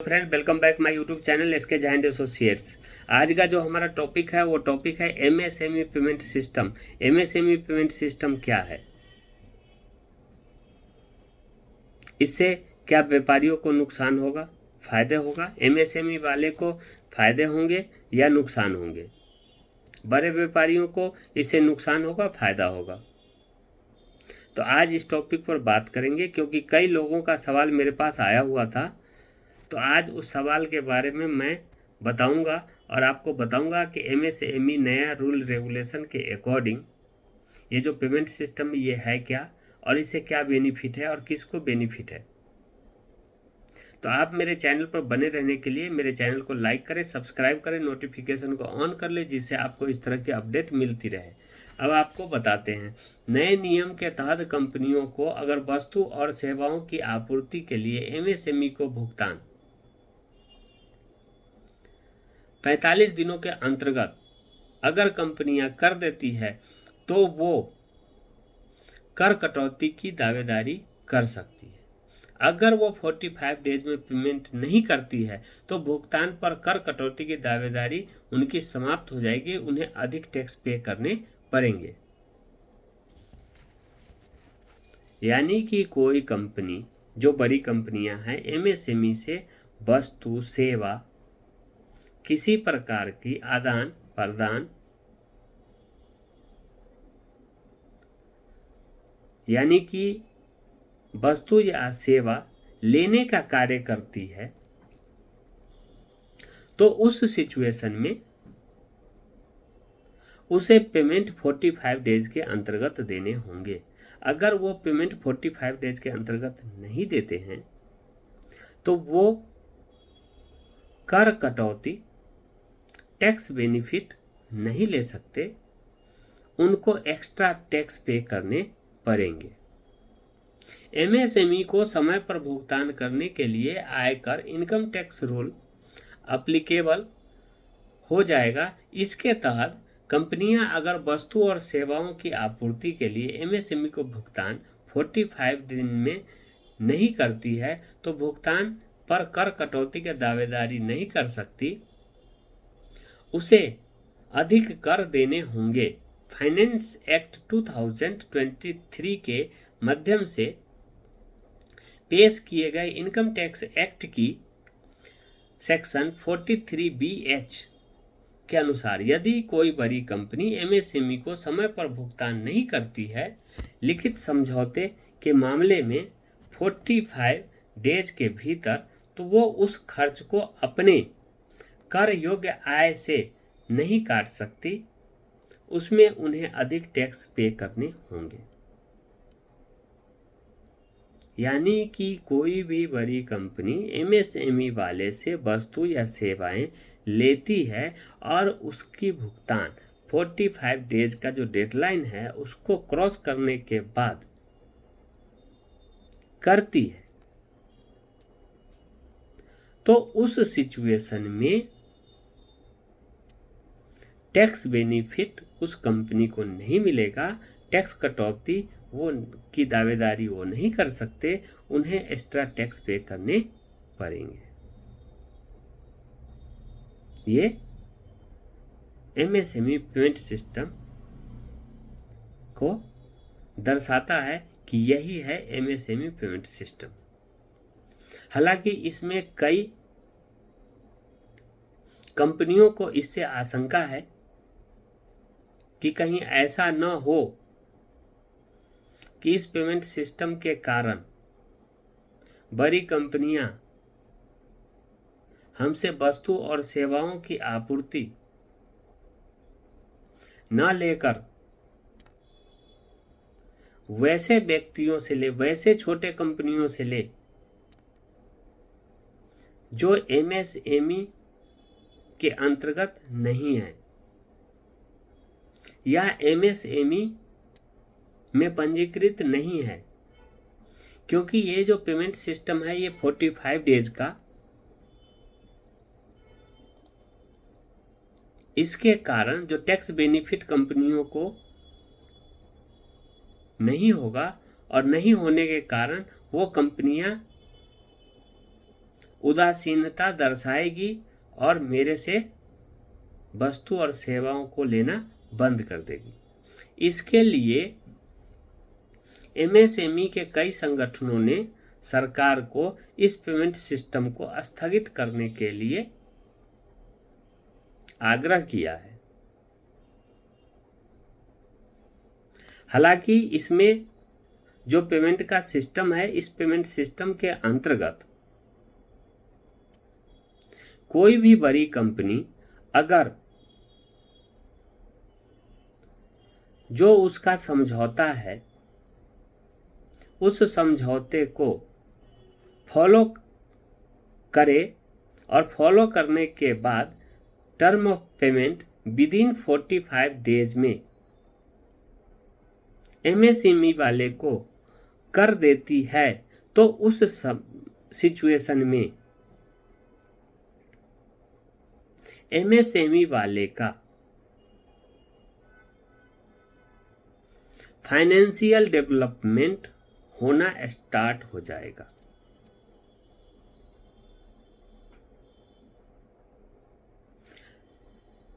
Friend, welcome back my YouTube channel SK Jain associates. आज का जो हमारा टॉपिक है वो टॉपिक है MSME payment system. MSME payment system क्या है, इससे क्या व्यापारियों को नुकसान होगा, फायदे होगा, एमएसएमई वाले को फायदे होंगे या नुकसान होंगे, बड़े व्यापारियों को इससे नुकसान होगा फायदा होगा। तो आज इस टॉपिक पर बात करेंगे क्योंकि कई लोगों का सवाल मेरे पास आया हुआ था। तो आज उस सवाल के बारे में मैं बताऊंगा और आपको बताऊंगा कि एमएसएमई नया रूल रेगुलेशन के अकॉर्डिंग ये जो पेमेंट सिस्टम ये है क्या, और इससे क्या बेनिफिट है और किसको बेनिफिट है। तो आप मेरे चैनल पर बने रहने के लिए मेरे चैनल को लाइक करें, सब्सक्राइब करें, नोटिफिकेशन को ऑन कर लें, जिससे आपको इस तरह की अपडेट मिलती रहे। अब आपको बताते हैं, नए नियम के तहत कंपनियों को अगर वस्तु और सेवाओं की आपूर्ति के लिए एमएसएमई को भुगतान 45 दिनों के अंतर्गत अगर कंपनियां कर देती है तो वो कर कटौती की दावेदारी कर सकती है। अगर वो 45 डेज में पेमेंट नहीं करती है तो भुगतान पर कर कटौती की दावेदारी उनकी समाप्त हो जाएगी, उन्हें अधिक टैक्स पे करने पड़ेंगे। यानी कि कोई कंपनी, जो बड़ी कंपनियां हैं, एमएसएमई से वस्तु सेवा किसी प्रकार की आदान प्रदान यानी कि वस्तु या सेवा लेने का कार्य करती है, तो उस सिचुएशन में उसे पेमेंट 45 डेज के अंतर्गत देने होंगे। अगर वो पेमेंट 45 डेज के अंतर्गत नहीं देते हैं तो वो कर कटौती, टैक्स बेनिफिट नहीं ले सकते, उनको एक्स्ट्रा टैक्स पे करने पड़ेंगे। एमएसएमई को समय पर भुगतान करने के लिए आयकर इनकम टैक्स रूल अप्लीकेबल हो जाएगा। इसके तहत कंपनियां अगर वस्तु और सेवाओं की आपूर्ति के लिए एमएसएमई को भुगतान 45 दिन में नहीं करती है तो भुगतान पर कर कटौती की दावेदारी नहीं कर सकती, उसे अधिक कर देने होंगे। फाइनेंस एक्ट 2023 के माध्यम से पेश किए गए इनकम टैक्स एक्ट की सेक्शन 43BH के अनुसार यदि कोई बड़ी कंपनी एमएसएमई को समय पर भुगतान नहीं करती है, लिखित समझौते के मामले में 45 डेज के भीतर, तो वो उस खर्च को अपने कर योग्य आय से नहीं काट सकती, उसमें उन्हें अधिक टैक्स पे करने होंगे। यानी कि कोई भी बड़ी कंपनी एमएसएमई वाले से वस्तु या सेवाएं लेती है और उसकी भुगतान 45 डेज का जो डेडलाइन है उसको क्रॉस करने के बाद करती है, तो उस सिचुएशन में टैक्स बेनिफिट उस कंपनी को नहीं मिलेगा, टैक्स कटौती वो की दावेदारी वो नहीं कर सकते, उन्हें एक्स्ट्रा टैक्स पे करने पड़ेंगे। ये एमएसएमई पेमेंट सिस्टम को दर्शाता है कि यही है एमएसएमई पेमेंट सिस्टम। हालांकि इसमें कई कंपनियों को इससे आशंका है कि कहीं ऐसा न हो कि इस पेमेंट सिस्टम के कारण बड़ी कंपनियां हमसे वस्तु और सेवाओं की आपूर्ति न लेकर वैसे व्यक्तियों से ले, वैसे छोटे कंपनियों से ले जो एमएसएमई के अंतर्गत नहीं है या एमएसएमई में पंजीकृत नहीं है। क्योंकि ये जो पेमेंट सिस्टम है ये 45 डेज का, इसके कारण जो टैक्स बेनिफिट कंपनियों को नहीं होगा और नहीं होने के कारण वो कंपनियां उदासीनता दर्शाएगी और मेरे से वस्तु और सेवाओं को लेना बंद कर देगी। इसके लिए एमएसएमई के कई संगठनों ने सरकार को इस पेमेंट सिस्टम को स्थगित करने के लिए आग्रह किया है। हालांकि इसमें जो पेमेंट का सिस्टम है, इस पेमेंट सिस्टम के अंतर्गत कोई भी बड़ी कंपनी अगर जो उसका समझौता है उस समझौते को फॉलो करे और फॉलो करने के बाद term of payment within 45 days में एमएसएमई वाले को कर देती है, तो उस सिचुएशन में एमएसएमई वाले का फाइनेंशियल डेवलपमेंट होना स्टार्ट हो जाएगा।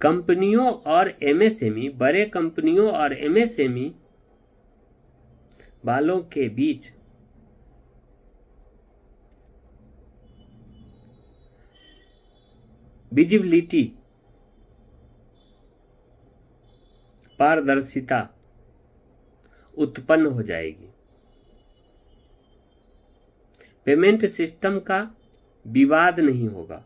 कंपनियों और एमएसएमई, बड़े कंपनियों और एमएसएमई वालों के बीच विजिबिलिटी, पारदर्शिता उत्पन्न हो जाएगी। पेमेंट सिस्टम का विवाद नहीं होगा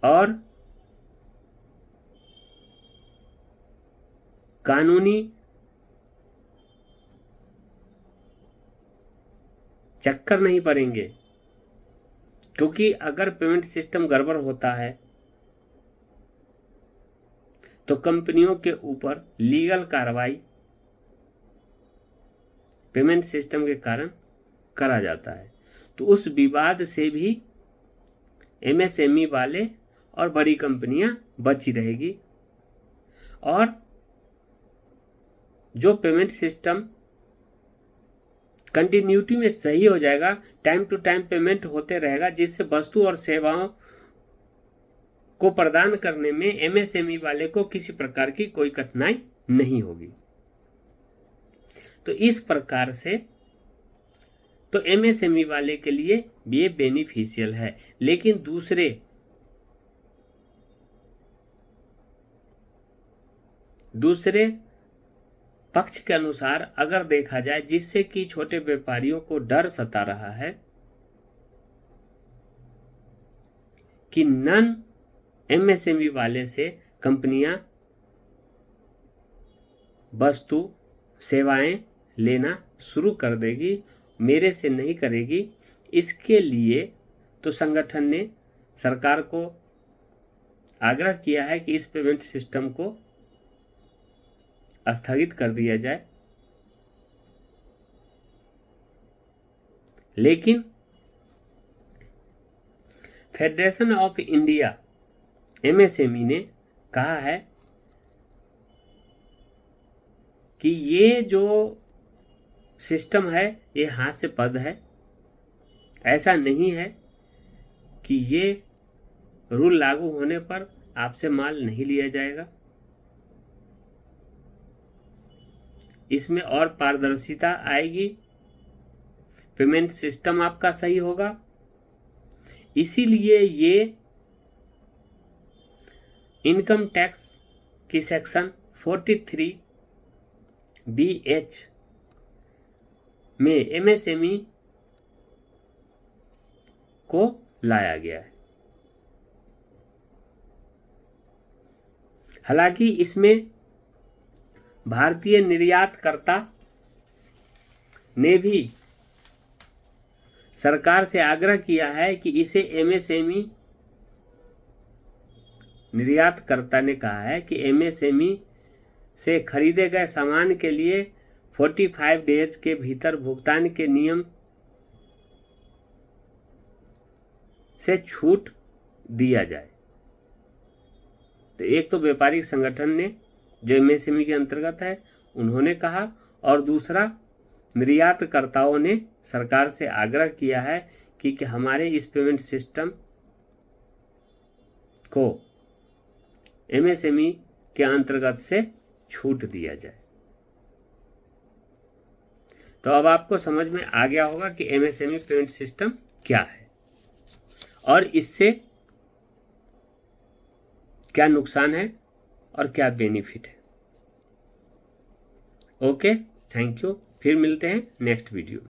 और कानूनी चक्कर नहीं पड़ेंगे, क्योंकि अगर पेमेंट सिस्टम गड़बड़ होता है तो कंपनियों के ऊपर लीगल कार्रवाई पेमेंट सिस्टम के कारण करा जाता है। तो उस विवाद से भी एमएसएमई वाले और बड़ी कंपनियां बची रहेगी और जो पेमेंट सिस्टम कंटिन्यूटी में सही हो जाएगा, टाइम टू टाइम पेमेंट होते रहेगा, जिससे वस्तु और सेवाओं को प्रदान करने में एमएसएमई वाले को किसी प्रकार की कोई कठिनाई नहीं होगी। तो इस प्रकार से तो एमएसएमई वाले के लिए ये बेनिफिशियल है। लेकिन दूसरे पक्ष के अनुसार अगर देखा जाए, जिससे कि छोटे व्यापारियों को डर सता रहा है कि नन एमएसएमई वाले से कंपनियां वस्तु सेवाएं लेना शुरू कर देगी, मेरे से नहीं करेगी। इसके लिए तो संगठन ने सरकार को आग्रह किया है कि इस पेमेंट सिस्टम को स्थगित कर दिया जाए। लेकिन फेडरेशन ऑफ इंडिया एमएसएमई ने कहा है कि ये जो सिस्टम है ये हास्यास्पद है। ऐसा नहीं है कि ये रूल लागू होने पर आपसे माल नहीं लिया जाएगा। इसमें और पारदर्शिता आएगी, पेमेंट सिस्टम आपका सही होगा। इसीलिए ये इनकम टैक्स की सेक्शन 43 BH में एमएसएमई को लाया गया है। हालांकि इसमें भारतीय निर्यातकर्ता ने भी सरकार से आग्रह किया है कि इसे एमएसएमई, निर्यातकर्ता ने कहा है कि एमएसएमई से खरीदे गए सामान के लिए 45 डेज के भीतर भुगतान के नियम से छूट दिया जाए। तो एक तो व्यापारिक संगठन ने जो एमएसएमई के अंतर्गत है उन्होंने कहा, और दूसरा निर्यातकर्ताओं ने सरकार से आग्रह किया है कि हमारे इस पेमेंट सिस्टम को एमएसएमई के अंतर्गत से छूट दिया जाए। तो अब आपको समझ में आ गया होगा कि एमएसएमई पेमेंट सिस्टम क्या है और इससे क्या नुकसान है और क्या बेनिफिट है। Okay, thank you. फिर मिलते हैं नेक्स्ट वीडियो।